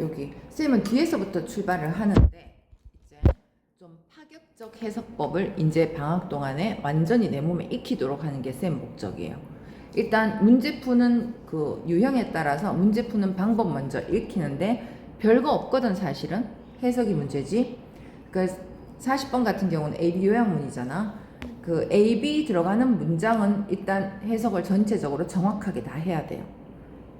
여기 쌤은 뒤에서부터 출발을 하는데 이제 좀 파격적 해석법을 이제 방학 동안에 완전히 내 몸에 익히도록 하는 게 쌤 목적이에요. 일단 문제 푸는 그 유형에 따라서 문제 푸는 방법 먼저 익히는데 별거 없거든. 사실은 해석이 문제지. 그 40번 같은 경우는 AB 요약문이잖아. 그 AB 들어가는 문장은 일단 해석을 전체적으로 정확하게 다 해야 돼요.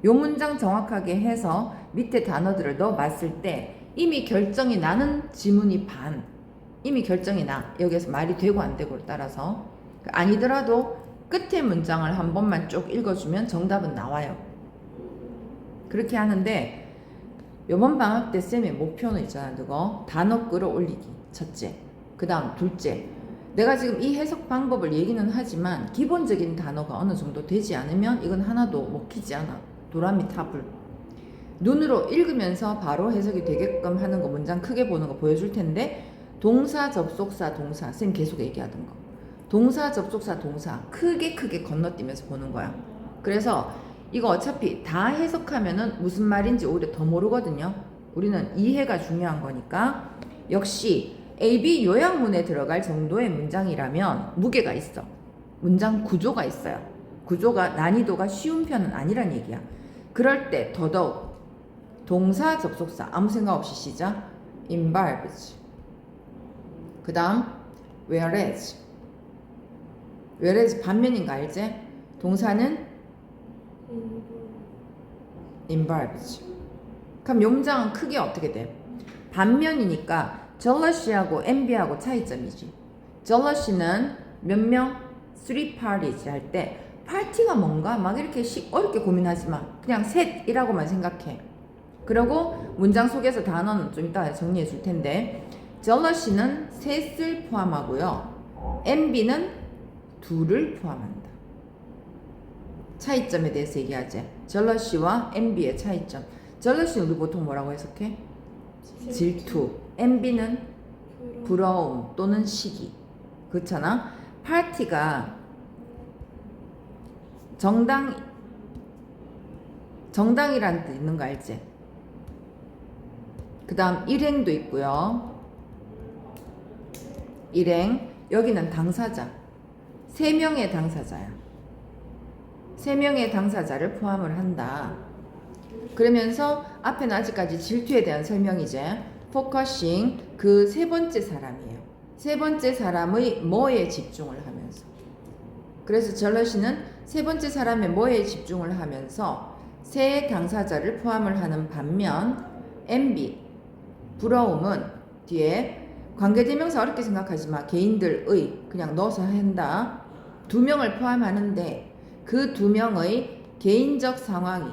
요 문장 정확하게 해서 밑에 단어들을 넣어봤을 때 이미 결정이 나는 지문이 반. 이미 결정이 나. 여기서 말이 되고 안 되고를 따라서. 아니더라도 끝에 문장을 한 번만 쭉 읽어주면 정답은 나와요. 그렇게 하는데 요번 방학 때 쌤의 목표는 있잖아. 그거 단어 끌어올리기 첫째. 그 다음 둘째. 내가 지금 이 해석 방법을 얘기는 하지만 기본적인 단어가 어느 정도 되지 않으면 이건 하나도 먹히지 않아. 도라미 타불. 눈으로 읽으면서 바로 해석이 되게끔 하는 거, 문장 크게 보는 거 보여줄 텐데, 동사, 접속사, 동사. 쌤 계속 얘기하던 거. 동사, 접속사, 동사. 크게 건너뛰면서 보는 거야. 그래서 이거 어차피 다 해석하면은 무슨 말인지 오히려 더 모르거든요. 우리는 이해가 중요한 거니까. 역시 AB 요약문에 들어갈 정도의 문장이라면 무게가 있어. 문장 구조가 있어요. 구조가 난이도가 쉬운 편은 아니란 얘기야. 그럴 때 더더욱 동사, 접속사 아무 생각 없이 시작. involves. 그 다음 whereas. whereas 반면인 거 알지? 동사는 involves. 그럼 요 문장은 크게 어떻게 돼? 반면이니까 jealous하고 envy하고 차이점이지. jealous는 몇 명? 3 parties 할 때 파티가 뭔가 막 이렇게 어렵게 고민하지 마. 그냥 셋이라고만 생각해. 그리고 문장 속에서 단어는 좀 이따 정리해 줄 텐데, jealous는 셋을 포함하고요. envy는 둘을 포함한다. 차이점에 대해서 얘기하지. jealous와 envy의 차이점. jealous는 우리 보통 뭐라고 해석해? 질투. envy는 부러움 또는 시기. 그렇잖아. 파티가 정당이라는 뜻 있는 거 알지? 그 다음 일행도 있고요. 일행. 여기는 당사자. 3명의 당사자야. 3명의 당사자를 포함을 한다. 그러면서 앞에는 아직까지 질투에 대한 설명이제. 포커싱. 그 세 번째 사람이에요. 세 번째 사람의 뭐에 집중을 하면서. 그래서 jealous는 세 번째 사람의 뭐에 집중을 하면서 세 당사자를 포함을 하는 반면 envy, 부러움은 뒤에 관계대명사 어렵게 생각하지 마. 개인들의 그냥 넣어서 한다. 2명을 포함하는데 그 2명의 개인적 상황이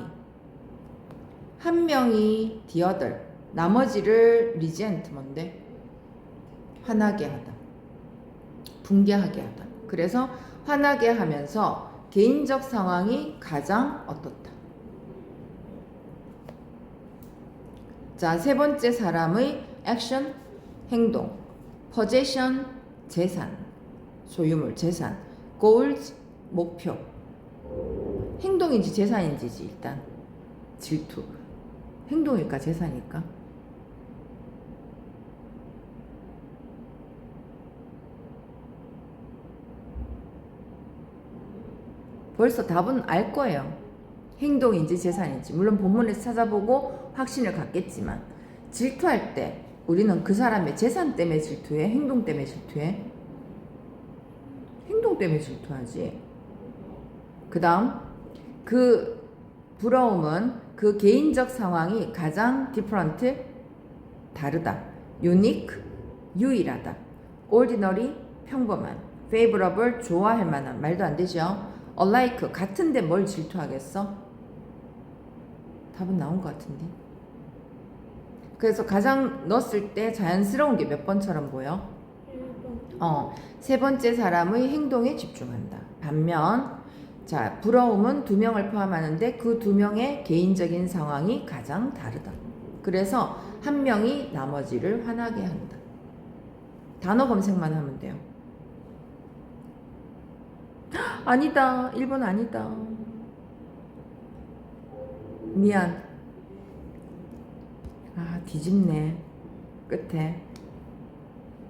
한 명이 the other, 나머지를 resent 뭔데? 화나게 하다. 붕괴하게 하다. 그래서 화나게 하면서 개인적 상황이 가장 어떻다. 자, 세 번째 사람의 액션, 행동, possession, 재산, 소유물, 재산, goals, 목표. 행동인지 재산인지지 일단. 질투. 행동일까 재산일까? 벌써 답은 알 거예요. 행동인지 재산인지. 물론 본문에서 찾아보고 확신을 갖겠지만 질투할 때 우리는 그 사람의 재산 때문에 질투해? 행동 때문에 질투해? 행동 때문에 질투하지. 그 다음 그 부러움은 그 개인적 상황이 가장 different, 다르다. unique, 유일하다. ordinary, 평범한. favorable, 좋아할 만한. 말도 안 되죠. alike, 같은데 뭘 질투하겠어? 답은 나온 것 같은데. 그래서 가장 넣었을 때 자연스러운 게 몇 번처럼 보여? 1번. 세 번째 사람의 행동에 집중한다. 반면 자, 부러움은 2명을 포함하는데 그 2명의 개인적인 상황이 가장 다르다. 그래서 한 명이 나머지를 화나게 한다. 단어 검색만 하면 돼요. 아니다. 1번 아니다. 미안. 아, 뒤집네. 끝에.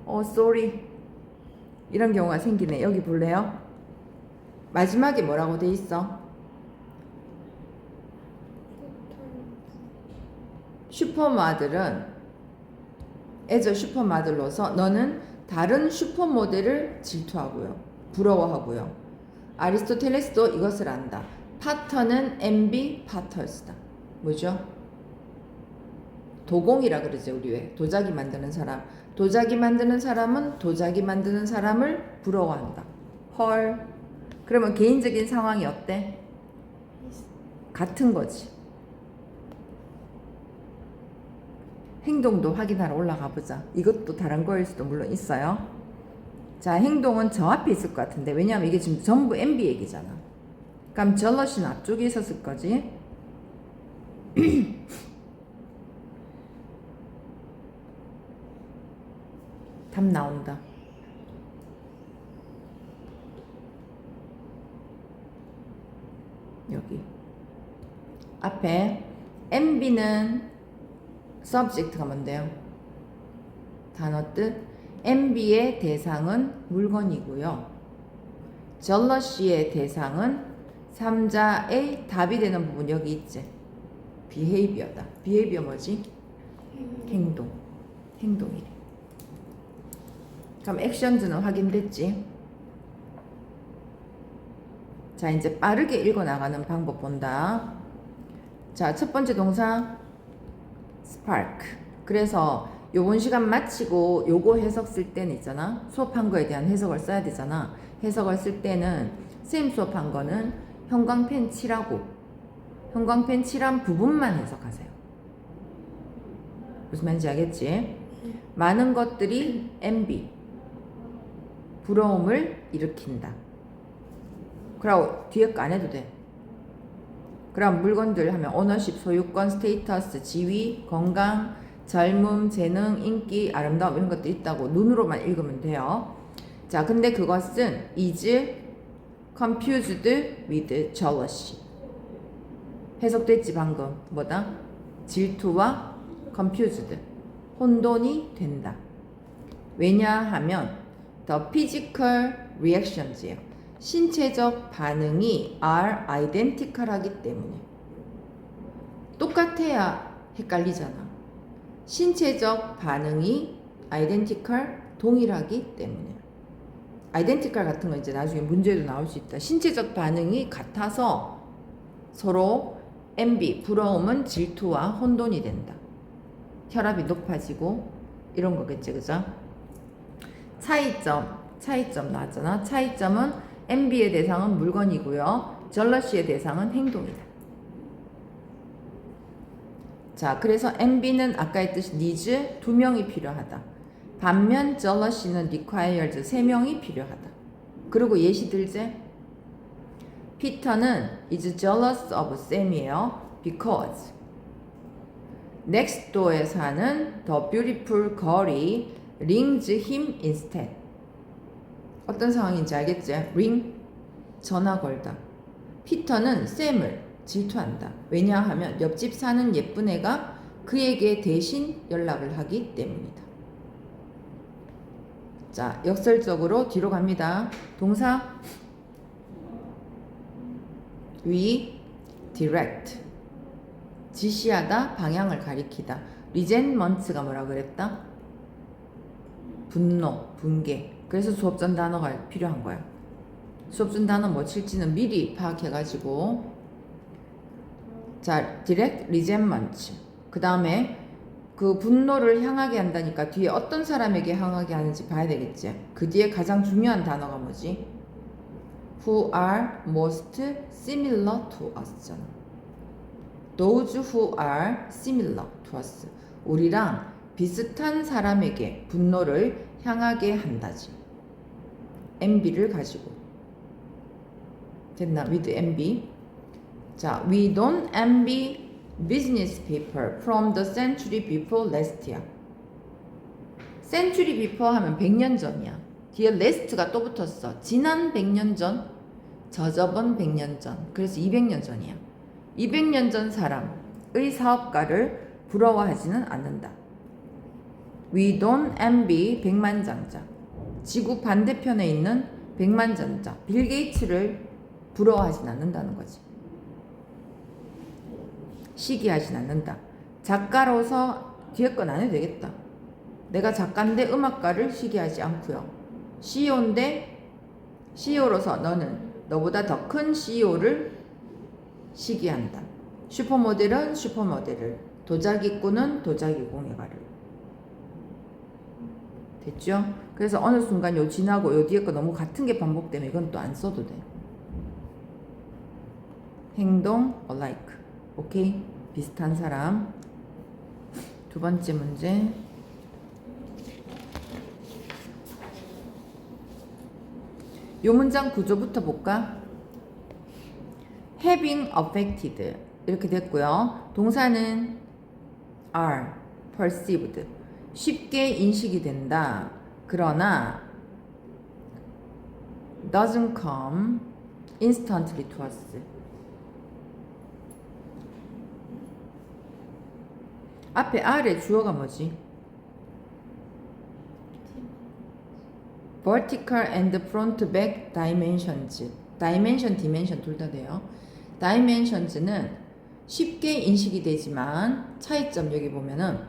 sorry. 이런 경우가 생기네. 여기 볼래요? 마지막에 뭐라고 돼 있어? 슈퍼모델은 as a 슈퍼모델로서 너는 다른 슈퍼모델을 질투하고요. 부러워하고요. 아리스토텔레스도 이것을 안다. 파터는 envy patters다. 뭐죠? 도공이라 그러죠. 우리 왜? 도자기 만드는 사람. 도자기 만드는 사람은 도자기 만드는 사람을 부러워한다. 헐. 그러면 개인적인 상황이 어때? 같은 거지. 행동도 확인하러 올라가 보자. 이것도 다른 거일 수도 물론 있어요. 자, 행동은 저 앞에 있을 것 같은데 왜냐하면 이게 지금 전부 MB 얘기잖아. 그럼 jealousy는 앞쪽에 있었을 거지. 답 나온다. 여기 앞에 MB는 subject가 뭔데요? 단어 뜻. MB의 대상은 물건이고요. jealousy의 대상은 3자의 답이 되는 부분 여기 있지. behavior다. behavior 뭐지? 행동. 행동이래. 그럼 actions는 확인됐지? 자, 이제 빠르게 읽어 나가는 방법 본다. 자, 첫 번째 동사 spark. 그래서 요번 시간 마치고 요거 해석 쓸 때는 있잖아. 수업한 거에 대한 해석을 써야 되잖아. 해석을 쓸 때는 쌤 수업한 거는 형광펜 칠하고 형광펜 칠한 부분만 해석하세요. 무슨 말인지 알겠지? 많은 것들이 envy, 부러움을 일으킨다. 그럼 뒤에 거 안 해도 돼. 그럼 물건들 하면 ownership, 소유권, 스테이터스, 지위, 건강, 젊음, 재능, 인기, 아름다움 이런 것도 있다고 눈으로만 읽으면 돼요. 자, 근데 그것은 is confused with jealousy. 해석됐지 방금. 뭐다? 질투와 confused. 혼돈이 된다. 왜냐하면 the physical reactions예요. 신체적 반응이 are identical 하기 때문에. 똑같아야 헷갈리잖아. 신체적 반응이 identical 동일하기 때문에. identical 같은 거 이제 나중에 문제도 나올 수 있다. 신체적 반응이 같아서 서로 envy, 부러움은 질투와 혼돈이 된다. 혈압이 높아지고 이런 거겠지, 그죠? 차이점 나왔잖아. 차이점은 envy의 대상은 물건이고요. jealousy의 대상은 행동이다. 자, 그래서 envy는 아까 했듯이 needs 2명이 필요하다. 반면 jealousy는 requires 3명이 필요하다. 그리고 예시 들제? 피터는 is jealous of Sam이에요. because next door에 사는 the beautiful girl이 rings him instead. 어떤 상황인지 알겠지? ring, 전화 걸다. 피터는 샘을 질투한다. 왜냐하면 옆집 사는 예쁜 애가 그에게 대신 연락을 하기 때문이다. 자, 역설적으로 뒤로 갑니다. 동사 we direct, 지시하다, 방향을 가리키다. resentment가 뭐라 그랬다? 분노, 분개. 그래서 수업전 단어가 필요한 거야. 수업전 단어 뭐 칠지는 미리 파악해가지고. 자, direct resentment. 그 다음에 그 분노를 향하게 한다니까 뒤에 어떤 사람에게 향하게 하는지 봐야 되겠지. 그 뒤에 가장 중요한 단어가 뭐지? Who are most similar to us잖아. Those who are similar to us. 우리랑 비슷한 사람에게 분노를 향하게 한다지. envy를 가지고. 됐나? with envy. 자, we don't envy business people from the century before last year. century before 하면 100년 전이야. 뒤에 last가 또 붙었어. 지난 100년 전, 저저번 100년 전. 그래서 200년 전이야. 200년 전 사람의 사업가를 부러워하지는 않는다. We don't envy 백만장자. 지구 반대편에 있는 백만장자, 빌 게이츠를 부러워하진 않는다는 거지. 시기하진 않는다. 작가로서 뒤에 건 안 해도 되겠다. 내가 작가인데 음악가를 시기하지 않고요. CEO인데 CEO로서 너는 너보다 더 큰 CEO를 시기한다. 슈퍼모델은 슈퍼모델을, 도자기꾼은 도자기 공예가를. 됐죠? 그래서 어느 순간 요 지나고 요 뒤에 거 너무 같은 게 반복되면 이건 또 안 써도 돼. 행동 alike. 오케이? 비슷한 사람. 두 번째 문제. 요 문장 구조부터 볼까? having affected 이렇게 됐고요. 동사는 are perceived 쉽게 인식이 된다. 그러나 doesn't come instantly to us. 앞에 are의 주어가 뭐지? vertical and front back dimensions. dimension, dimension 둘 다 돼요. dimensions는 쉽게 인식이 되지만 차이점 여기 보면은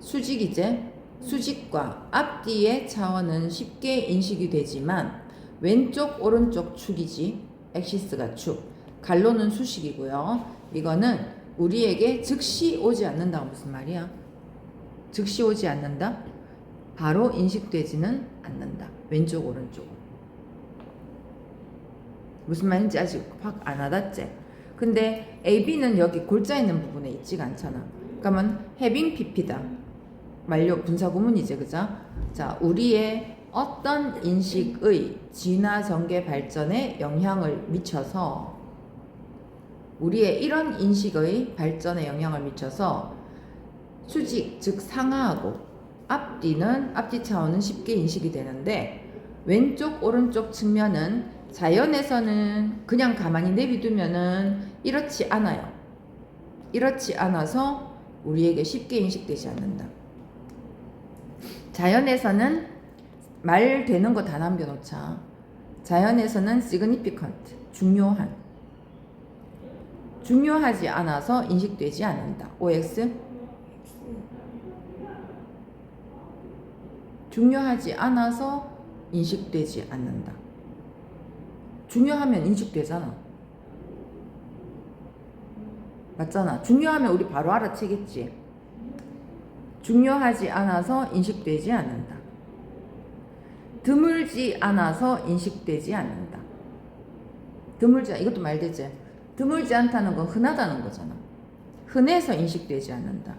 수직이제 수직과 앞뒤의 차원은 쉽게 인식이 되지만 왼쪽 오른쪽 축이지 엑시스가 축 갈로는 수식이고요. 이거는 우리에게 즉시 오지 않는다가 무슨 말이야? 즉시 오지 않는다? 바로 인식되지는 않는다. 왼쪽 오른쪽 무슨 말인지 아직 확 안 와닿지? 근데 AB는 여기 골자 있는 부분에 있지가 않잖아. 그러면 having PP다. 완료 분사구문이지, 그죠? 자, 우리의 어떤 인식의 진화 전개 발전에 영향을 미쳐서 우리의 이런 인식의 발전에 영향을 미쳐서 수직, 즉 상하하고 앞뒤 차원은 쉽게 인식이 되는데 왼쪽, 오른쪽 측면은 자연에서는 그냥 가만히 내비두면은 이렇지 않아요. 이렇지 않아서 우리에게 쉽게 인식되지 않는다. 자연에서는 말 되는 거 다 남겨놓자. 자연에서는 significant, 중요한. 중요하지 않아서 인식되지 않는다. OX? 중요하지 않아서 인식되지 않는다. 중요하면 인식되잖아. 맞잖아. 중요하면 우리 바로 알아채겠지. 중요하지 않아서 인식되지 않는다. 드물지 않아서 인식되지 않는다. 드물지, 이것도 말되지. 드물지 않다는 건 흔하다는 거잖아. 흔해서 인식되지 않는다.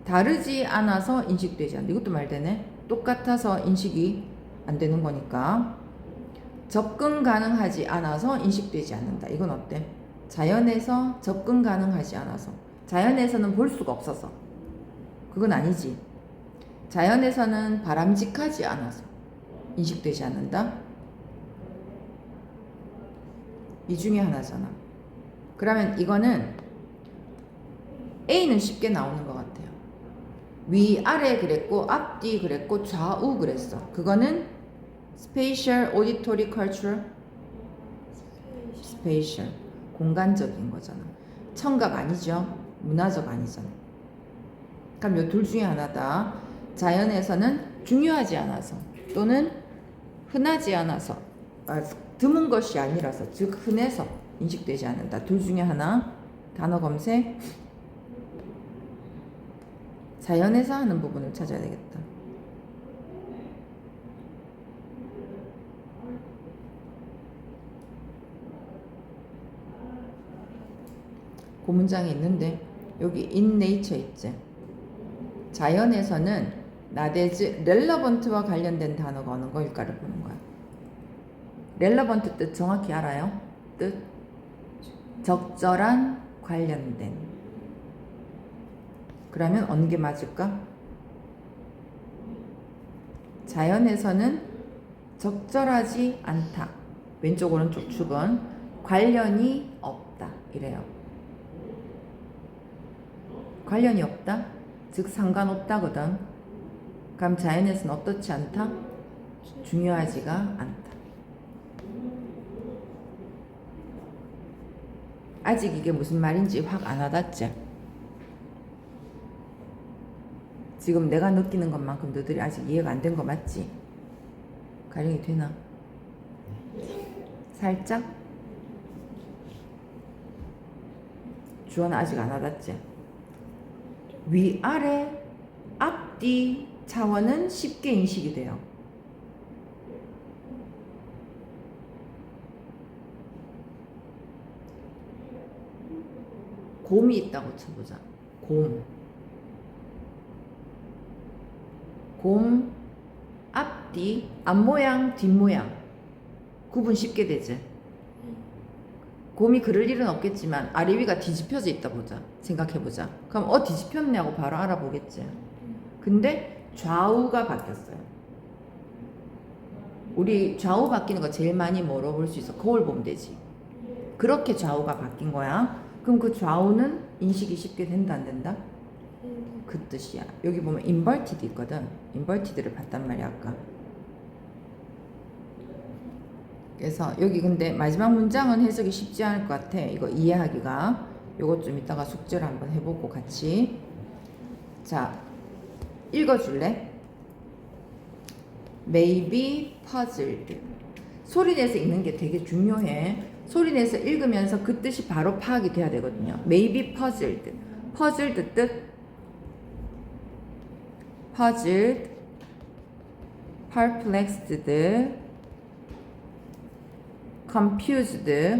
다르지 않아서 인식되지 않는다. 이것도 말되네. 똑같아서 인식이 안 되는 거니까. 접근 가능하지 않아서 인식되지 않는다. 이건 어때? 자연에서 접근 가능하지 않아서. 자연에서는 볼 수가 없어서. 그건 아니지. 자연에서는 바람직하지 않아서 인식되지 않는다. 이 중에 하나잖아. 그러면 이거는 A는 쉽게 나오는 것 같아요. 위아래 그랬고 앞뒤 그랬고 좌우 그랬어. 그거는 spatial, auditory, cultural, spatial 공간적인 거잖아. 청각 아니죠. 문화적 아니잖아. 그럼 이 둘 중에 하나다. 자연에서는 중요하지 않아서 또는 흔하지 않아서 드문 것이 아니라서 즉 흔해서 인식되지 않는다. 둘 중에 하나. 단어 검색. 자연에서 하는 부분을 찾아야 되겠다. 그 문장이 있는데 여기 in nature 있지. 자연에서는 나대즈 relevant와 관련된 단어가 어느 거일까를 보는 거야. relevant 뜻 정확히 알아요? 뜻 적절한 관련된. 그러면 어느 게 맞을까? 자연에서는 적절하지 않다. 왼쪽 오른쪽 축은 관련이 없다. 이래요. 관련이 없다? 즉 상관없다거든. 그럼 자연에서는 어떻지 않다? 중요하지가 않다. 아직 이게 무슨 말인지 확 안 와닿지? 지금 내가 느끼는 것만큼 너들이 아직 이해가 안 된 거 맞지? 가령이 되나? 살짝? 주어는 아직 안 와닿지? 위아래, 앞뒤 차원은 쉽게 인식이 돼요. 곰이 있다고 쳐보자. 곰 앞뒤, 앞모양, 뒷모양 구분 쉽게 되지. 곰이 그럴 일은 없겠지만 아래 위가 뒤집혀져 있다 보자. 생각해보자. 그럼 뒤집혔냐고 바로 알아보겠지. 근데 좌우가 바뀌었어요. 우리 좌우 바뀌는 거 제일 많이 뭐로 볼 수 있어? 거울 보면 되지. 그렇게 좌우가 바뀐 거야. 그럼 그 좌우는 인식이 쉽게 된다 안 된다? 그 뜻이야. 여기 보면 inverted 있거든. inverted를 봤단 말이야 아까. 그래서 여기 근데 마지막 문장은 해석이 쉽지 않을 것 같아. 이거 이해하기가. 요것 좀 이따가 숙제를 한번 해보고 같이. 자, 읽어줄래? May be puzzled. 소리 내서 읽는 게 되게 중요해. 소리 내서 읽으면서 그 뜻이 바로 파악이 돼야 되거든요. May be puzzled. puzzled 뜻. puzzled, perplexed,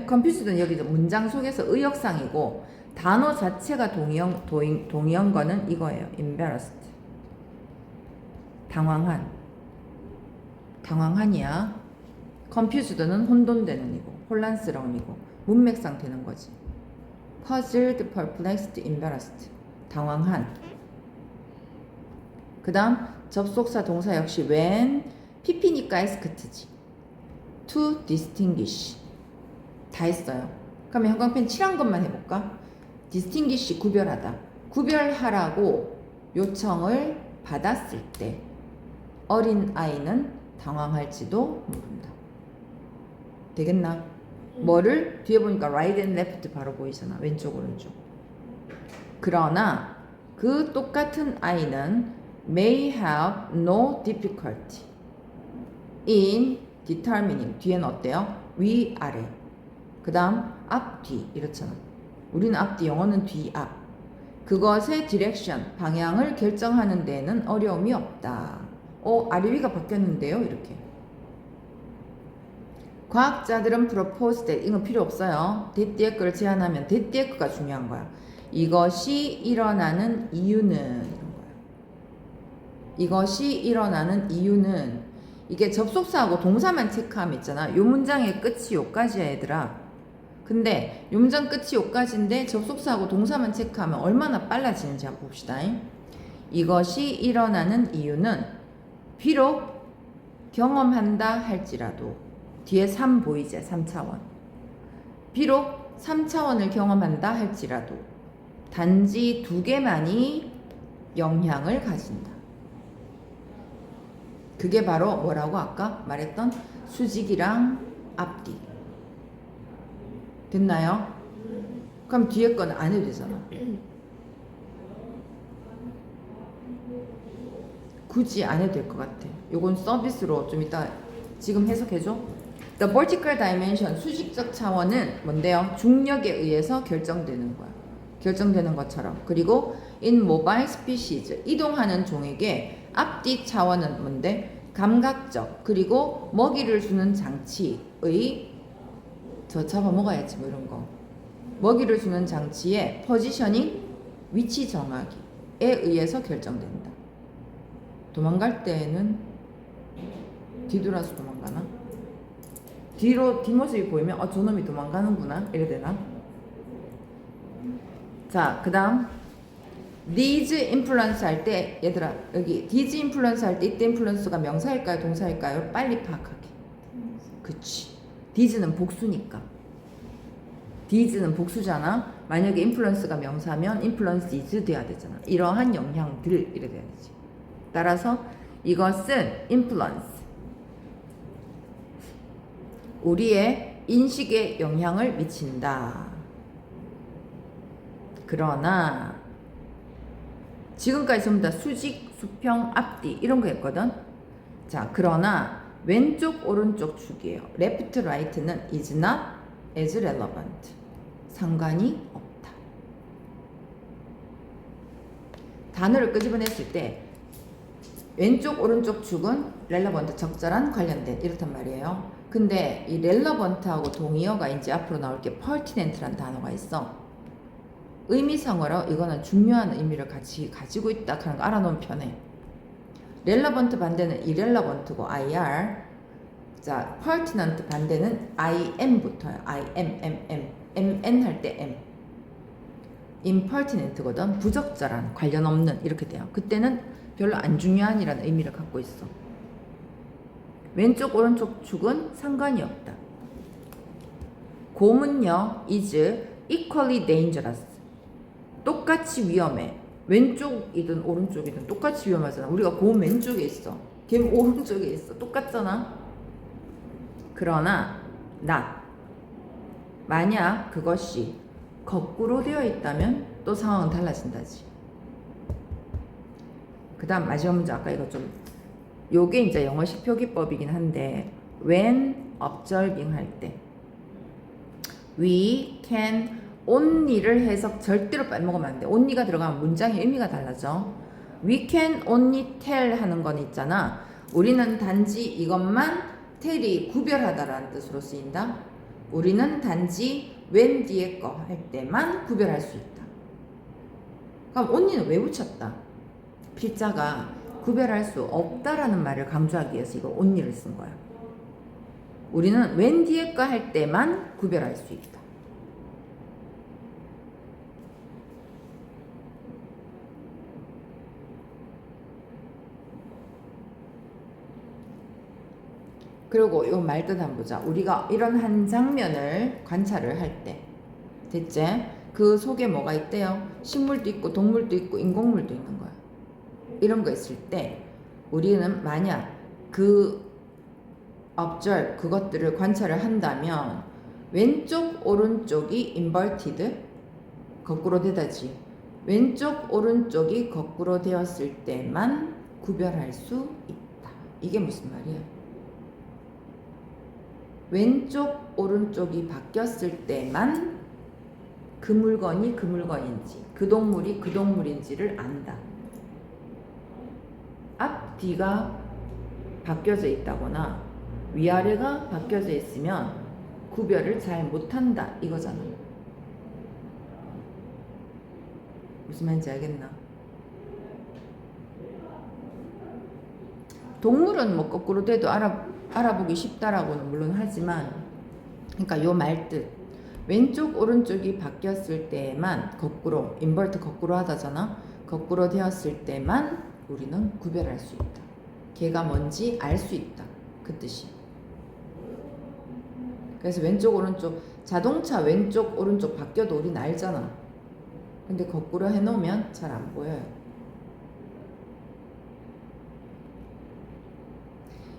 confused는 여기 문장 속에서 의역상이고 단어 자체가 동의어거는 이거예요. embarrassed. 당황한이야. confused는 혼돈되는 이고 혼란스러운 이고 문맥상 되는 거지. puzzled, perplexed, embarrassed. 당황한. 그 다음 접속사 동사 역시 when pp니까 asked지. to distinguish. 다 했어요. 그럼 형광펜 칠한 것만 해볼까? distinguish 구별하다. 구별하라고 요청을 받았을 때 어린 아이는 당황할지도 모른다. 되겠나? 뭐를? 뒤에 보니까 right and left 바로 보이잖아. 왼쪽 오른쪽. 그러나 그 똑같은 아이는 may have no difficulty in determining. 뒤에는 어때요? 위, 아래. 그 다음 앞, 뒤 이렇잖아. 우리는 앞뒤, 영어는 뒤, 앞. 그것의 디렉션, 방향을 결정하는 데에는 어려움이 없다. 아래 위가 바뀌었는데요? 이렇게. 과학자들은 propose that. 이건 필요 없어요. that 뒤에 거를 제안하면 that 뒤에 거가 중요한 거야. 이것이 일어나는 이유는 이런 거야. 이것이 일어나는 이유는 이게 접속사하고 동사만 체크하면 있잖아. 요 문장의 끝이 요까지야 얘들아. 근데 요 문장 끝이 요까지인데 접속사하고 동사만 체크하면 얼마나 빨라지는지 한번 봅시다. 이것이 일어나는 이유는 비록 경험한다 할지라도 뒤에 3 보이지? 3차원. 비록 3차원을 경험한다 할지라도 단지 2개만이 영향을 가진다. 그게 바로 뭐라고 아까 말했던 수직이랑 앞뒤. 됐나요? 그럼 뒤에 거는 안 해도 되잖아. 굳이 안 해도 될 것 같아. 요건 서비스로 좀 이따 지금 해석해줘. The vertical dimension, 수직적 차원은 뭔데요? 중력에 의해서 결정되는 거야. 결정되는 것처럼. 그리고 in mobile species, 이동하는 종에게 앞뒤 차원은 뭔데? 감각적. 그리고 먹이를 주는 장치의 저 잡아먹어야지 뭐 이런 거. 먹이를 주는 장치의 포지셔닝, 위치 정하기에 의해서 결정된다. 도망갈 때는 뒤돌아서 도망가나? 뒤로 뒷모습이 보이면 저놈이 도망가는구나 이래 되나? 자, 그 다음 these influence 할 때 얘들아 여기 these influence 할 때 이때 influence가 명사일까요 동사일까요? 빨리 파악하게. 그치. these는 복수니까 did는 복수잖아. 만약에 influence가 명사면 influence is 돼야 되잖아. 이러한 영향들 이래 돼야 되지. 따라서 이것은 influence, 우리의 인식에 영향을 미친다. 그러나 지금까지 전부 다 수직, 수평, 앞뒤 이런 거 했거든. 자, 그러나 왼쪽, 오른쪽 축이에요. left, right는 is not as relevant. 상관이 없다. 단어를 끄집어냈을 때 왼쪽, 오른쪽 축은 relevant, 적절한, 관련된 이렇단 말이에요. 근데 이 relevant하고 동의어가 이제 앞으로 나올 게 pertinent라는 단어가 있어. 의미상으로 이거는 중요한 의미를 같이 가지고 있다 하는 거 알아놓으면 편해. relevant 반대는 irrelevant고 IR. 자, pertinent 반대는 IM부터요. MN 할 때 M. impertinent거든. 부적절한, 관련 없는 이렇게 돼요. 그때는 별로 안 중요한이라는 의미를 갖고 있어. 왼쪽 오른쪽 축은 상관이 없다. 곰은요 is equally dangerous. 똑같이 위험해. 왼쪽이든 오른쪽이든 똑같이 위험하잖아. 우리가 곰 왼쪽에 있어, 걔 오른쪽에 있어. 똑같잖아. 그러나 not, 만약 그것이 거꾸로 되어 있다면 또 상황은 달라진다지. 그 다음 마지막 문제, 아까 이거 좀, 요게 이제 영어식 표기법이긴 한데, when observing 할 때 we can only를 해석 절대로 빼먹으면 안 돼. only가 들어가면 문장의 의미가 달라져. we can only tell 하는 건 있잖아. 우리는 단지 이것만 tell이 구별하다라는 뜻으로 쓰인다. 우리는 단지 when 뒤에 거 할 때만 구별할 수 있다. 그럼 only는 왜 붙였다? 필자가 구별할 수 없다라는 말을 강조하기 위해서 이거 only를 쓴 거야. 우리는 when 뒤에 거 할 때만 구별할 수 있다. 그리고 요 말뜻 한번 보자. 우리가 이런 한 장면을 관찰을 할 때, 됐지? 그 속에 뭐가 있대요? 식물도 있고 동물도 있고 인공물도 있는 거야. 이런 거 있을 때 우리는 만약 그 observe, 그것들을 관찰을 한다면 왼쪽 오른쪽이 inverted, 거꾸로 되다지. 왼쪽 오른쪽이 거꾸로 되었을 때만 구별할 수 있다. 이게 무슨 말이야? 왼쪽 오른쪽이 바뀌었을 때만 그 물건이 그 물건인지, 그 동물이 그 동물인지를 안다. 앞 뒤가 바뀌어져 있다거나 위아래가 바뀌어져 있으면 구별을 잘 못한다 이거잖아. 무슨 말인지 알겠나? 동물은 뭐 거꾸로 돼도 알아보기 쉽다라고는 물론 하지만, 그러니까 요 말뜻, 왼쪽 오른쪽이 바뀌었을 때만 거꾸로, 인버트 거꾸로 하다잖아. 거꾸로 되었을 때만 우리는 구별할 수 있다. 걔가 뭔지 알 수 있다. 그 뜻이. 그래서 왼쪽 오른쪽, 자동차 왼쪽 오른쪽 바뀌어도 우리는 알잖아. 근데 거꾸로 해놓으면 잘 안 보여요.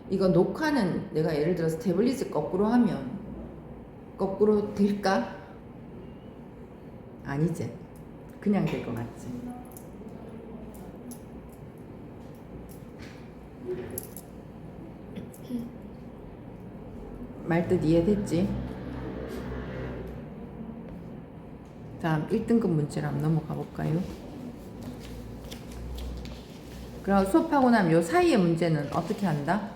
이거 녹화는 내가 예를 들어서 태블릿을 거꾸로 하면 거꾸로 될까? 아니지. 그냥 될 것 같지. 말뜻 이해됐지? 다음 1등급 문제로 한번 넘어가 볼까요? 그럼 수업하고 나면 요 사이의 문제는 어떻게 한다?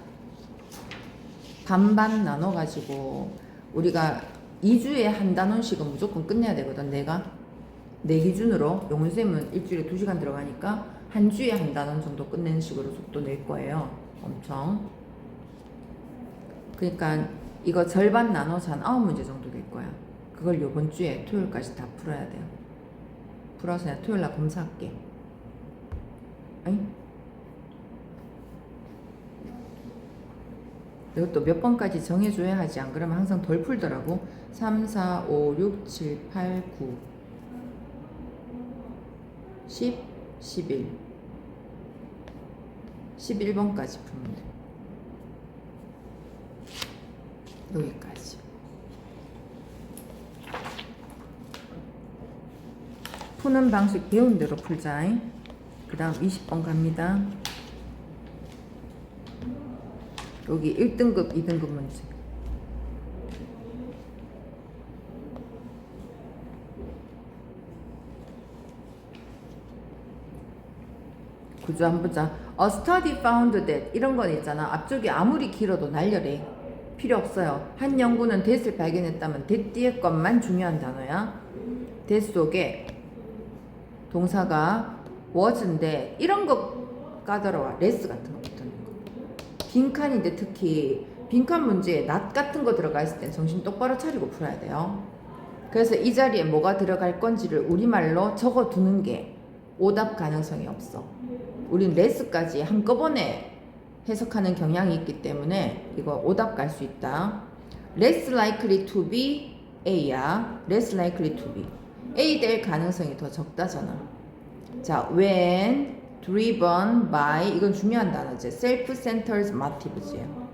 반반 나눠가지고 우리가 2주에 한 단원씩은 무조건 끝내야 되거든. 내 기준으로 용훈쌤은 일주일에 2시간 들어가니까 한 주에 한 단원 정도 끝내는 식으로 속도 낼 거예요. 엄청. 그러니까 이거 절반 나눠서 한 9문제 정도 될 거야. 그걸 요번 주에 토요일까지 다 풀어야 돼요. 풀어서 내가 토요일날 검사할게. 아니? 이것도 몇 번까지 정해줘야 하지. 안 그러면 항상 덜 풀더라고. 3, 4, 5, 6, 7, 8, 9, 10, 11. 11번까지 풀면 돼. 여기까지. 푸는 방식 배운 대로 풀자. 그 다음 20번 갑니다. 여기 1등급, 2등급 문제. 구조 한번 보자. A study found that 이런 건 있잖아. 앞쪽이 아무리 길어도 날려래. 필요 없어요. 한 연구는 that을 발견했다면 that 뒤에 것만 중요한 단어야. that 속에 동사가 was인데 이런 거 까다로워. less 같은 거 붙는 거. 빈칸인데 특히 빈칸 문제에 not 같은 거 들어가 있을 땐 정신 똑바로 차리고 풀어야 돼요. 그래서 이 자리에 뭐가 들어갈 건지를 우리말로 적어 두는 게 오답 가능성이 없어. 우린 less까지 한꺼번에 해석하는 경향이 있기 때문에 이거 오답 갈 수 있다. less likely to be A야. less likely to be A 될 가능성이 더 적다잖아. 자, when driven by 이건 중요한 단어지. self-centered motives예요.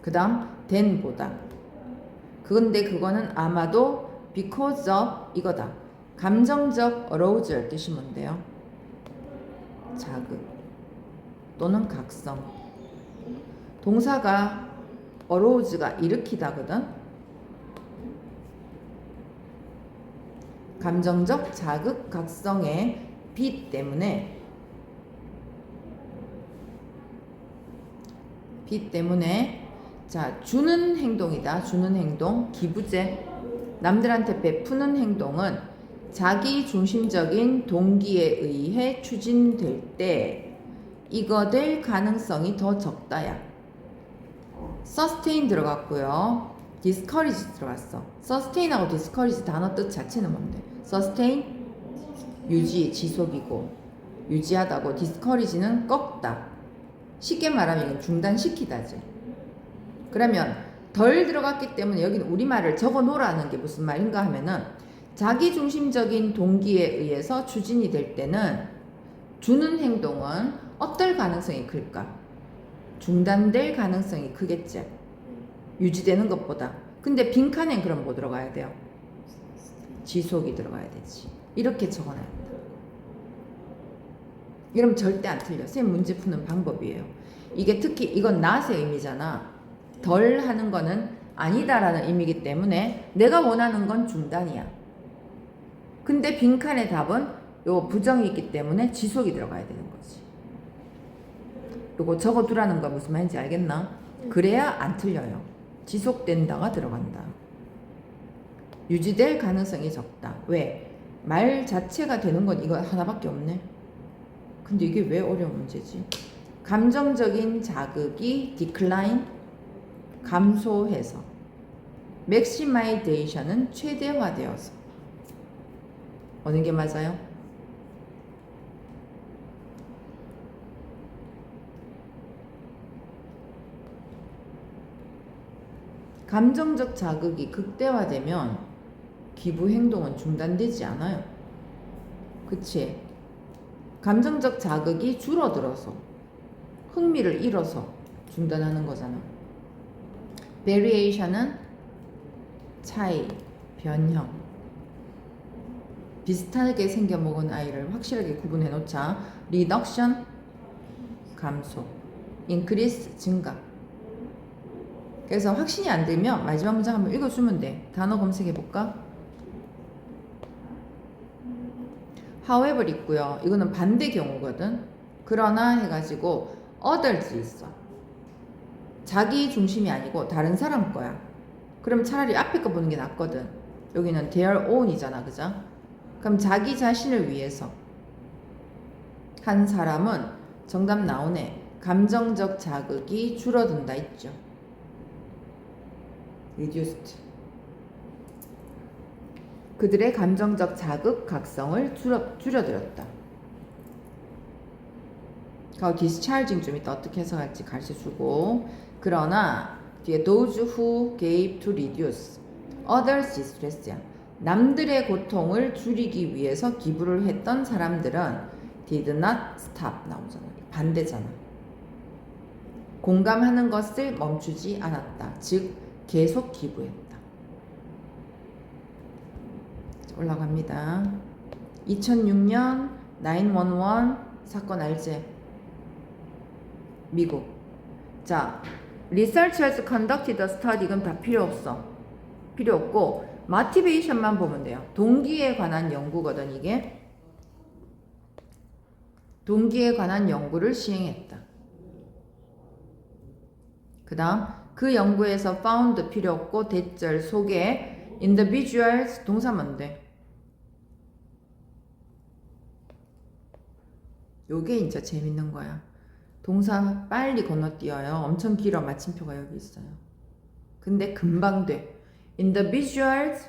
그 다음 than보다. 근데 그거는 아마도 because of 이거다. 감정적 arousal 뜻이 뭔데요? 자극 또는 각성. 동사가 arouse가 일으키다거든. 감정적 자극 각성의 be 때문에 자, 주는 행동이다. 주는 행동, 기부제. 남들한테 베푸는 행동은 자기 중심적인 동기에 의해 추진될 때 이거 될 가능성이 더 적다야. sustain 들어갔고요. discourage 들어갔어. sustain하고 discourage 단어 뜻 자체는 뭔데? sustain 유지, 지속이고 유지하다고 discourage는 꺾다. 쉽게 말하면 이건 중단시키다지. 그러면 덜 들어갔기 때문에 여기는 우리말을 적어 놓으라는 게 무슨 말인가 하면은 자기중심적인 동기에 의해서 추진이 될 때는 주는 행동은 어떨 가능성이 클까? 중단될 가능성이 크겠지. 유지되는 것보다. 근데 빈칸엔 그럼 뭐 들어가야 돼요? 지속이 들어가야 되지. 이렇게 적어놔야 된다. 이러면 절대 안 틀려. 쌤 문제 푸는 방법이에요. 이게 특히 이건 not의 의미잖아. 덜 하는 거는 아니다라는 의미이기 때문에 내가 원하는 건 중단이야. 근데 빈칸의 답은 요 부정이 있기 때문에 지속이 들어가야 되는 거지. 요거 적어두라는 거 무슨 말인지 알겠나? 그래야 안 틀려요. 지속된다가 들어간다. 유지될 가능성이 적다. 왜? 말 자체가 되는 건 이거 하나밖에 없네. 근데 이게 왜 어려운 문제지? 감정적인 자극이 decline 감소해서 maximization은 최대화되어서 어느 게 맞아요? 감정적 자극이 극대화되면 기부 행동은 중단되지 않아요. 그치? 감정적 자극이 줄어들어서 흥미를 잃어서 중단하는 거잖아. variation은 차이, 변형. 비슷하게 생겨먹은 아이를 확실하게 구분해 놓자. reduction 감소, increase 증가. 그래서 확신이 안 들면 마지막 문장 한번 읽어주면 돼. 단어 검색해 볼까? however 있고요. 이거는 반대 경우거든. 그러나 해가지고 others 있어. 자기 중심이 아니고 다른 사람 거야. 그럼 차라리 앞에 거 보는 게 낫거든. 여기는 their own이잖아, 그죠? 그럼 자기 자신을 위해서 한 사람은 정답 나오네. 감정적 자극이 줄어든다 있죠. reduced. 그들의 감정적 자극, 각성을 줄여들었다. 그 discharging 좀 이따 어떻게 해석할지 가르쳐주고 그러나 뒤에 those who gave to reduce others distress야. 남들의 고통을 줄이기 위해서 기부를 했던 사람들은 did not stop 나오잖아. 반대잖아. 공감하는 것을 멈추지 않았다. 즉 계속 기부했다. 올라갑니다. 2006년 911 사건 알지? 미국. 자, researchers conducted a study. 이건 다 필요 없어. 필요 없고 motivation만 보면 돼요. 동기에 관한 연구거든 이게. 동기에 관한 연구를 시행했다. 그 다음 그 연구에서 found 필요 없고 대절 속에 individuals 동사면 돼. 요게 진짜 재밌는 거야. 동사 빨리 건너뛰어요. 엄청 길어. 마침표가 여기 있어요. 근데 금방 돼. Individuals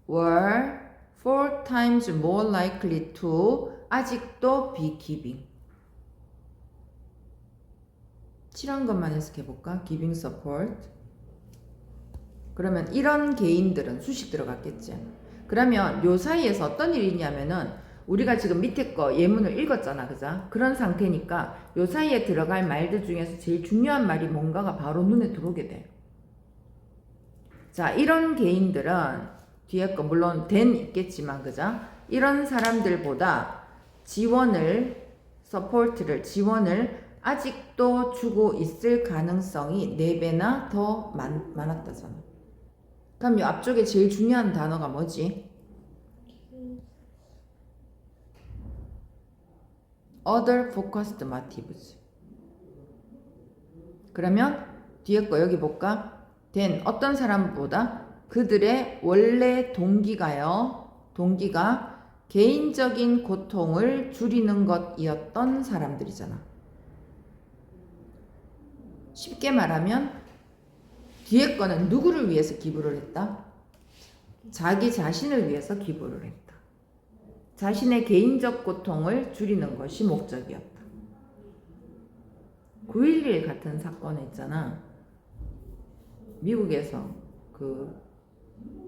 were 4 times more likely to 아직도 be giving. 칠한 것만 해석해볼까? Giving support. 그러면 이런 개인들은 수식 들어갔겠지. 그러면 요 사이에서 어떤 일이 있냐면은 우리가 지금 밑에 거 예문을 읽었잖아. 그죠? 그런 상태니까 요 사이에 들어갈 말들 중에서 제일 중요한 말이 뭔가가 바로 눈에 들어오게 돼. 자, 이런 개인들은 뒤에 거 물론 된 있겠지만 그죠? 이런 사람들보다 지원을 아직도 주고 있을 가능성이 4배나 더 많았다잖아. 그럼 이 앞쪽에 제일 중요한 단어가 뭐지? Other focused motives. 그러면 뒤에 거 여기 볼까? 된 어떤 사람보다 그들의 원래 동기가 개인적인 고통을 줄이는 것이었던 사람들이잖아. 쉽게 말하면 뒤에 거는 누구를 위해서 기부를 했다? 자기 자신을 위해서 기부를 했다. 자신의 개인적 고통을 줄이는 것이 목적이었다. 9.11 같은 사건에 있잖아. 미국에서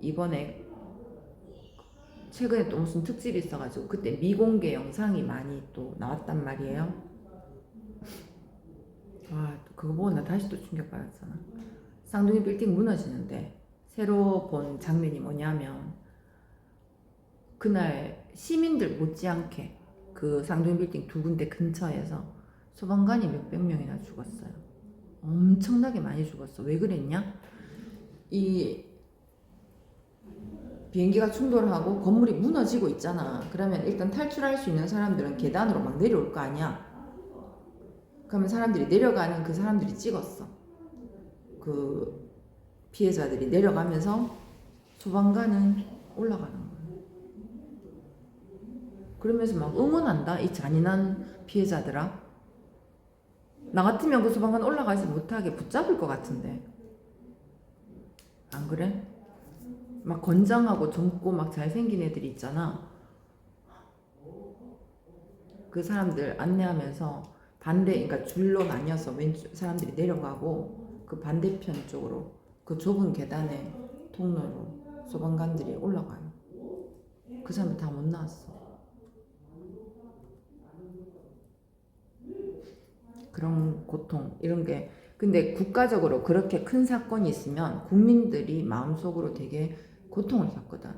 이번에 최근에 또 무슨 특집이 있어가지고 그때 미공개 영상이 많이 또 나왔단 말이에요. 그거 보고 나 다시 또 충격받았잖아. 쌍둥이 빌딩 무너지는데 새로 본 장면이 뭐냐면 그날 시민들 못지않게 그 쌍둥이 빌딩 2군데 근처에서 소방관이 몇백 명이나 죽었어요. 엄청나게 많이 죽었어. 왜 그랬냐? 이 비행기가 충돌하고 건물이 무너지고 있잖아. 그러면 일단 탈출할 수 있는 사람들은 계단으로 막 내려올 거 아니야. 그러면 사람들이 내려가는 그 사람들이 찍었어. 그 피해자들이 내려가면서 소방관은 올라가는 거야. 그러면서 막 응원한다. 이 잔인한 피해자들아. 나 같으면 그 소방관 올라가지 못하게 붙잡을 것 같은데. 안 그래? 막 건장하고 젊고 막 잘생긴 애들이 있잖아. 그 사람들 안내하면서 그러니까 줄로 나뉘어서 왼쪽 사람들이 내려가고 그 반대편 쪽으로 그 좁은 계단의 통로로 소방관들이 올라가요. 그 사람들 다 못 나왔어. 그런 고통 이런 게 근데 국가적으로 그렇게 큰 사건이 있으면 국민들이 마음속으로 되게 고통을 겪거든.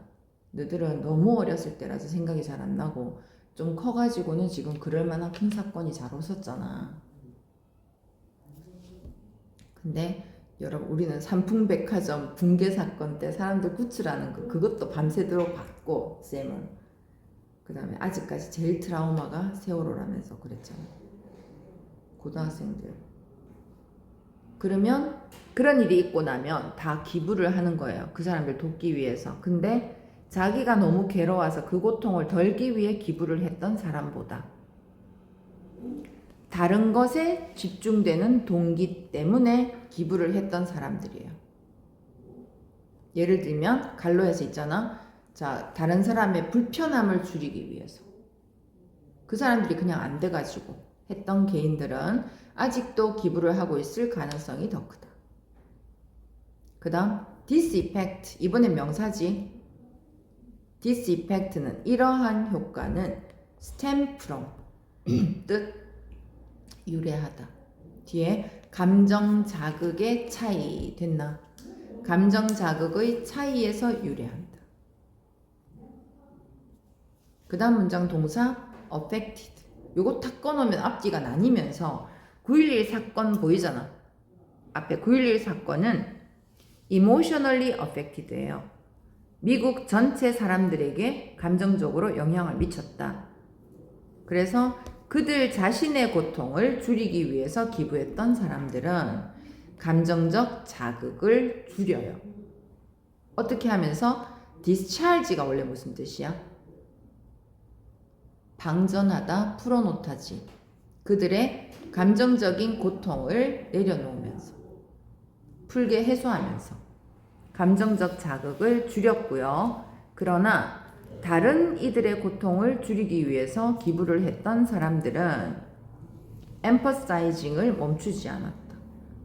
너희들은 너무 어렸을 때라서 생각이 잘 안 나고 좀 커가지고는 지금 그럴 만한 큰 사건이 잘 없었잖아. 근데 여러분 우리는 삼풍백화점 붕괴 사건 때 사람들 구출하는 그것도 밤새도록 봤고 쌤은 그 다음에 아직까지 제일 트라우마가 세월호라면서 그랬잖아. 고등학생들. 그러면 그런 일이 있고 나면 다 기부를 하는 거예요. 그 사람들 돕기 위해서. 근데 자기가 너무 괴로워서 그 고통을 덜기 위해 기부를 했던 사람보다 다른 것에 집중되는 동기 때문에 기부를 했던 사람들이에요. 예를 들면 갈로에서 있잖아. 자, 다른 사람의 불편함을 줄이기 위해서. 그 사람들이 그냥 안 돼가지고 했던 개인들은 아직도 기부를 하고 있을 가능성이 더 크다. 그 다음 this effect, 이번엔 명사지. this effect는 이러한 효과는 stem from 뜻 유래하다. 뒤에 감정 자극의 차이 됐나? 감정 자극의 차이에서 유래한다. 그 다음 문장 동사 affected. 요거 탁 꺼놓으면 앞뒤가 나뉘면서 9.11 사건 보이잖아. 앞에 9.11 사건은 emotionally affected예요. 미국 전체 사람들에게 감정적으로 영향을 미쳤다. 그래서 그들 자신의 고통을 줄이기 위해서 기부했던 사람들은 감정적 자극을 줄여요. 어떻게 하면서? discharge가 원래 무슨 뜻이야? 방전하다, 풀어놓다지. 그들의 감정적인 고통을 내려놓으면서, 풀게 해소하면서 감정적 자극을 줄였고요. 그러나 다른 이들의 고통을 줄이기 위해서 기부를 했던 사람들은 emphasizing을 멈추지 않았다.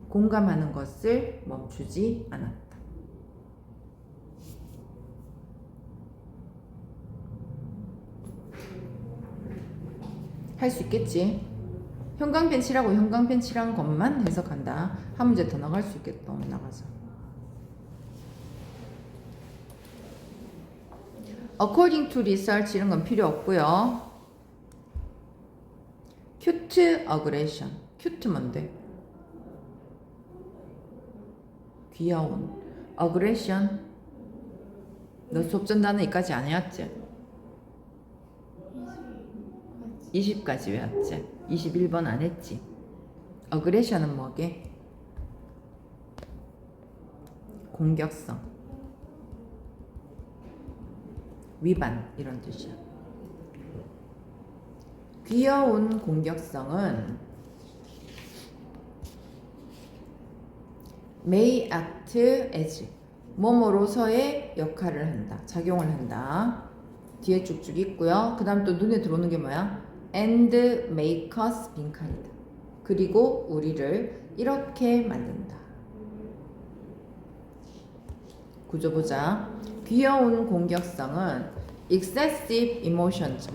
공감하는 것을 멈추지 않았다. 할 수 있겠지? 형광펜 칠하고 형광펜 칠한 것만 해석한다. 한 문제 더 나갈 수 있겠다. 나가자. According to research 이런 건 필요 없고요. cute aggression. cute 뭔데? 귀여운. aggression. 너 수업 전단은 여기까지 안 해왔지? 20까지 외웠지? 21번 안 했지? aggression은 뭐게? 공격성, 위반 이런 뜻이야. 귀여운 공격성은 may act as 뭐뭐로서의 역할을 한다, 작용을 한다. 뒤에 쭉쭉 있고요. 그 다음 또 눈에 들어오는 게 뭐야? and make us 빈칸이다. 그리고 우리를 이렇게 만든다. 구조 보자. 귀여운 공격성은 excessive emotions,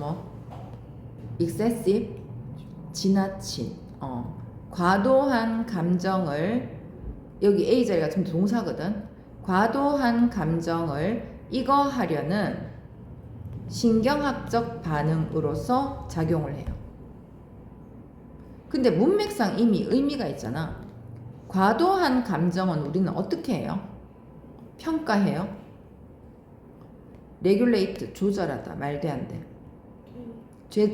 excessive, 지나친, 과도한 감정을, 여기 A 자리가 좀 동사거든. 과도한 감정을 이거 하려는 신경학적 반응으로서 작용을 해요. 근데 문맥상 이미 의미가 있잖아. 과도한 감정은 우리는 어떻게 해요? 평가해요. regulate, 조절하다. 말도 안 돼.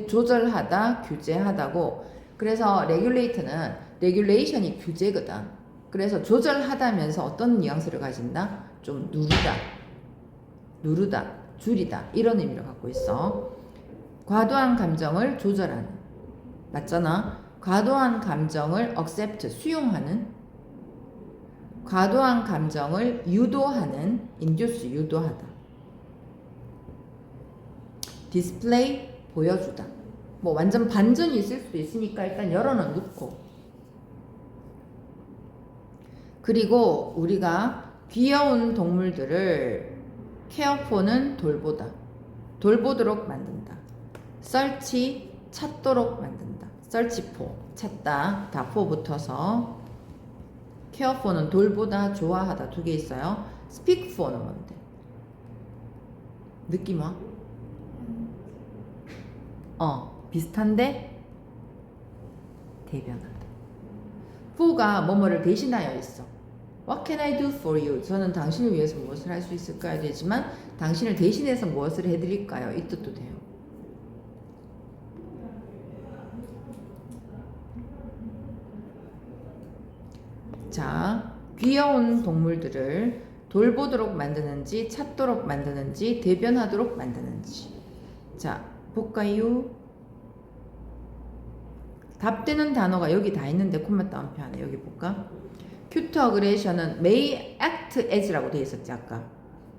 조절하다, 규제하다고. 그래서 regulate는 regulation이 규제거든. 그래서 조절하다면서 어떤 뉘앙스를 가진다? 좀 누르다, 줄이다 이런 의미를 갖고 있어. 과도한 감정을 조절하는. 맞잖아. 과도한 감정을 accept, 수용하는. 과도한 감정을 유도하는, induce, 유도하다. display, 보여주다. 뭐 완전 반전이 있을 수도 있으니까 일단 열어는 놓고. 그리고 우리가 귀여운 동물들을 care for는 돌보다, 돌보도록 만든다. search, 찾도록 만든다. search for, 찾다. 다 for 붙어서 care for는 돌보다, 좋아하다 두 개 있어요. speak for는 뭔데? 느낌 와? 비슷한데 대변하다. for가 뭐뭐를 대신하여 있어. What can I do for you? 저는 당신을 위해서 무엇을 할 수 있을까요? 되지만 당신을 대신해서 무엇을 해드릴까요? 이 뜻도 돼요. 자, 귀여운 동물들을 돌보도록 만드는지, 찾도록 만드는지, 대변하도록 만드는지. 자, 볼까요? 답되는 단어가 여기 다 있는데 콤마 따옴표 안에 여기 볼까? cute aggression은 may act as라고 돼 있었지 아까.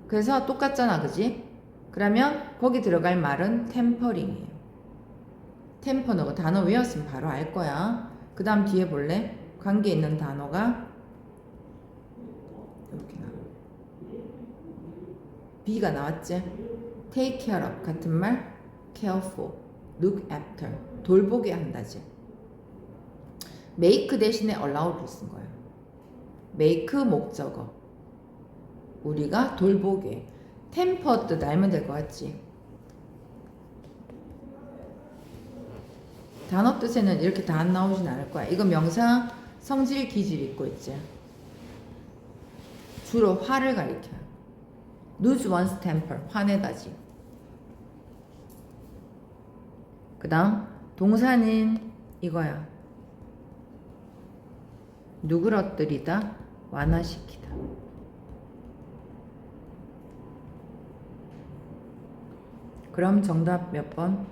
그래서 똑같잖아, 그지? 그러면 거기 들어갈 말은 tempering이에요. 템퍼 너가 단어 외웠으면 바로 알 거야. 그 다음 뒤에 볼래? 관계 있는 단어가 이렇게 나와. B가 나왔지? take care of 같은 말 care for, look after 돌보게 한다지. make 대신에 allow를 쓴 거야. make 목적어 우리가 돌보게 temper 뜻 알면 될 것 같지? 단어 뜻에는 이렇게 다 안 나오진 않을 거야. 이거 명사 성질 기질 있고 있지. 주로 화를 가리켜요. lose one's temper 화내다지. 그 다음 동사는 이거야. 누그러뜨리다 완화시키다. 그럼 정답 몇 번?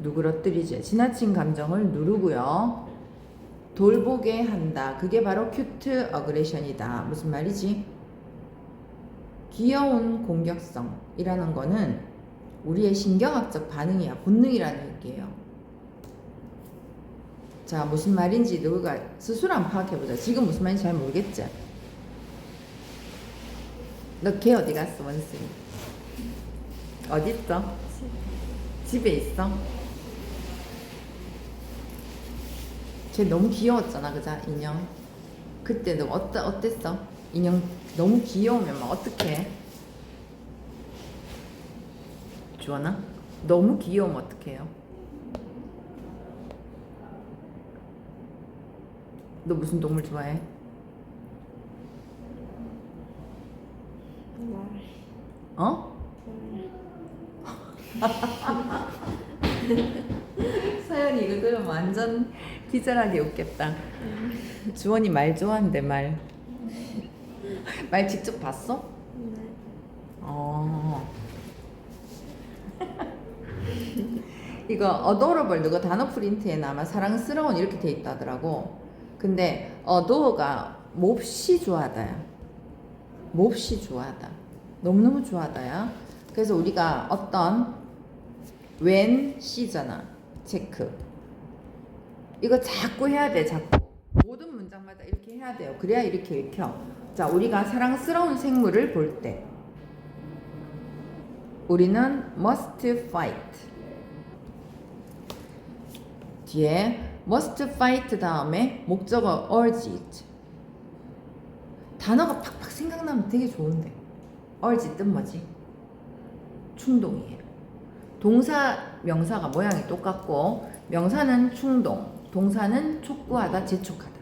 누그러뜨리지. 지나친 감정을 누르고요. 돌보게 한다. 그게 바로 큐트 어그레션이다. 무슨 말이지? 귀여운 공격성이라는 거는 우리의 신경학적 반응이야. 본능이라는 얘기예요. 자, 무슨 말인지 너가 스스로 한번 파악해보자. 지금 무슨 말인지 잘 모르겠지? 너 걔 어디 갔어, 원숭이? 어디 있어? 집에 있어? 걔 너무 귀여웠잖아, 그자? 인형. 그때 너 어땠어? 인형 너무 귀여우면 막 어떡해? 주원아? 너무 귀여우면 어떡해요? 너 무슨 동물 좋아해? 어? 서연이 이거 들으면 완전 기절하게 웃겠다. 주원이 말 좋아하는데 말 직접 봤어? 네. 이거 adorable 누가 단어 프린트에 아마 사랑스러운 이렇게 돼 있다더라고. 근데 adore가 몹시 좋아하다야. 몹시 좋아하다. 너무너무 좋아하다야. 그래서 우리가 어떤 when C잖아. 체크. 이거 자꾸 해야 돼. 자꾸. 모든 문장마다 이렇게 해야 돼요. 그래야 이렇게 읽혀. 자, 우리가 사랑스러운 생물을 볼 때 우리는 must fight. 뒤에 must fight 다음에 목적어 urge it. 단어가 팍팍 생각나면 되게 좋은데 urge 뜻 뭐지? 충동이에요. 동사, 명사가 모양이 똑같고 명사는 충동, 동사는 촉구하다, 재촉하다.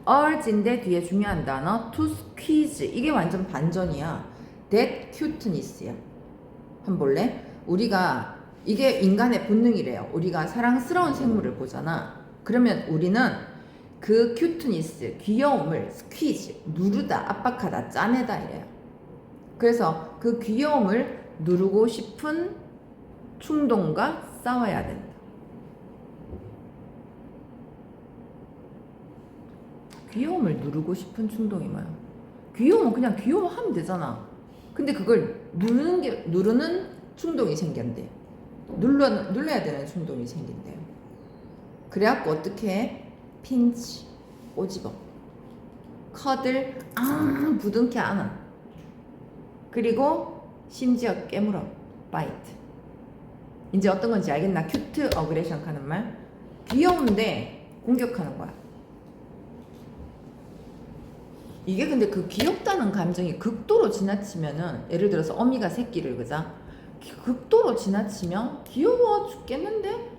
urge인데 뒤에 중요한 단어 to squeeze. 이게 완전 반전이야. that cuteness야. 한번 볼래? 우리가 이게 인간의 본능이래요. 우리가 사랑스러운 생물을 보잖아. 그러면 우리는 그 cuteness, 귀여움을 squeeze, 누르다, 압박하다, 짜내다 이래요. 그래서 그 귀여움을 누르고 싶은 충동과 싸워야 된다. 귀여움을 누르고 싶은 충동이 뭐야? 귀여움은 그냥 귀여워하면 되잖아. 근데 그걸 누르는 충동이 생긴대. 눌러야 되는 충동이 생긴대요. 그래갖고 어떻게 해? 핀치, 꼬집어, 커들, 부둥켜 안아. 그리고 심지어 깨물어, 바이트. 이제 어떤 건지 알겠나? 큐트 어그레션 하는 말. 귀여운데 공격하는 거야. 이게 근데 그 귀엽다는 감정이 극도로 지나치면은, 예를 들어서 어미가 새끼를, 그자? 극도로 지나치면 귀여워 죽겠는데?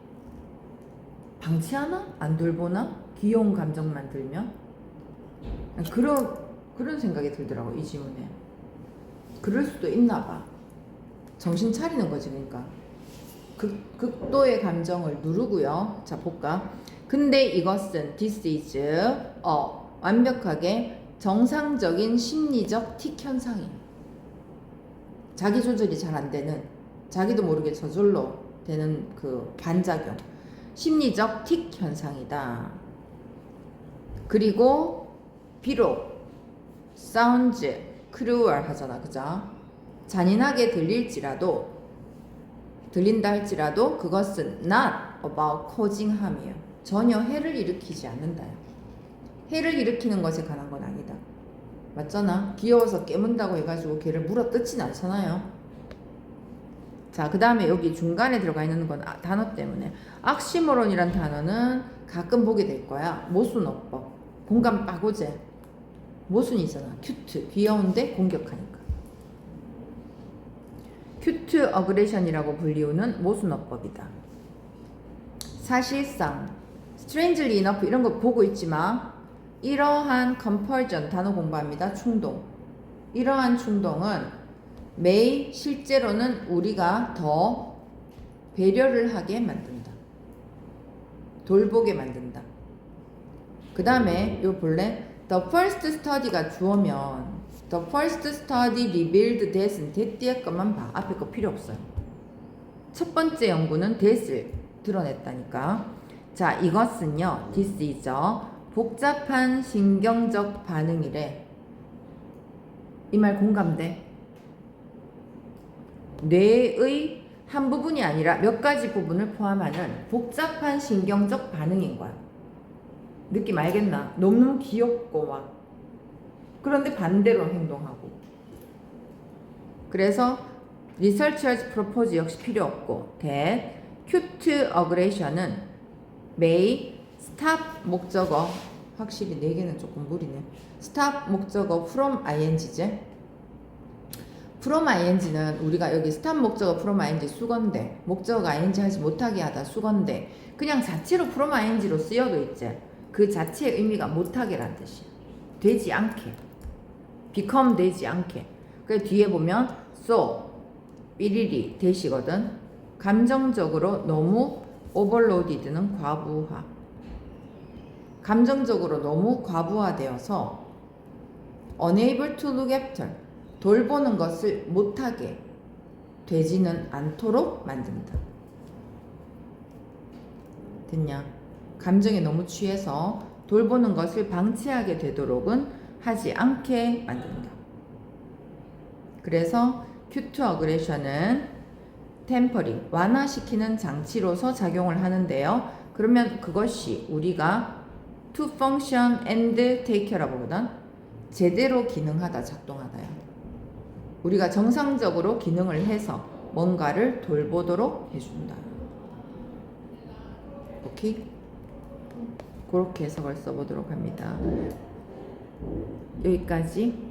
방치하나? 안 돌보나? 귀여운 감정만 들면? 그런 생각이 들더라고, 이 질문에. 그럴 수도 있나 봐. 정신 차리는 거지, 그러니까. 극도의 감정을 누르고요. 자, 볼까? 근데 이것은 this is 완벽하게 정상적인 심리적 틱 현상이에요. 자기 조절이 잘 안 되는, 자기도 모르게 저절로 되는 그 반작용. 심리적 틱 현상이다. 그리고 비록 sounds cruel 하잖아, 그죠? 잔인하게 들린다 할지라도 그것은 not about causing harm이에요. 전혀 해를 일으키지 않는다요. 해를 일으키는 것에 관한 건 아니다. 맞잖아. 귀여워서 깨문다고 해가지고 걔를 물어뜯진 않잖아요. 자, 그 다음에 여기 중간에 들어가 있는 건 단어 때문에. 악시모론이란 단어는 가끔 보게 될 거야. 모순어법. 공감 빠고제. 모순이잖아. 큐트. 귀여운데 공격하니까. 큐트 어그레션이라고 불리우는 모순어법이다. 사실상 strangely enough 이런 거 보고 있지만 이러한 compulsion 단어 공부합니다. 충동. 이러한 충동은 may 실제로는 우리가 더 배려를 하게 만든다. 돌보게 만든다. 그 다음에 요 볼래? The first study가 주어면 The first study revealed that은 that 뒤에 것만 봐. 앞에 거 필요 없어요. 첫 번째 연구는 that을 드러냈다니까. 자, 이것은요. This is 복잡한 신경적 반응이래. 이 말 공감돼? 뇌의 한 부분이 아니라 몇 가지 부분을 포함하는 복잡한 신경적 반응인 거야. 느낌 알겠나? 너무 귀엽고 막 그런데 반대로 행동하고. 그래서 researchers propose 역시 필요 없고 that cute aggression은 may stop 목적어 확실히 4개는 조금 무리네. stop 목적어 from ing제. from ing는 우리가 여기 stop 목적어 from ing 수건데 목적어가 ing 하지 못하게 하다 수건데 그냥 자체로 from ing로 쓰여도 있지. 그 자체의 의미가 못하게란 뜻이야. 되지 않게. become 되지 않게. 그 뒤에 보면 so 삐리리 대시거든. 감정적으로 너무 overloaded는 과부하. 감정적으로 너무 과부하되어서 unable to look after 돌보는 것을 못하게 되지는 않도록 만든다. 됐냐? 감정에 너무 취해서 돌보는 것을 방치하게 되도록은 하지 않게 만든다. 그래서 큐트 어그레션은 템퍼링, 완화시키는 장치로서 작용을 하는데요. 그러면 그것이 우리가 to function and take care라고 보거든. 제대로 기능하다, 작동하다요. 우리가 정상적으로 기능을 해서 뭔가를 돌보도록 해준다. 오케이? 그렇게 해석을 써보도록 합니다. 여기까지.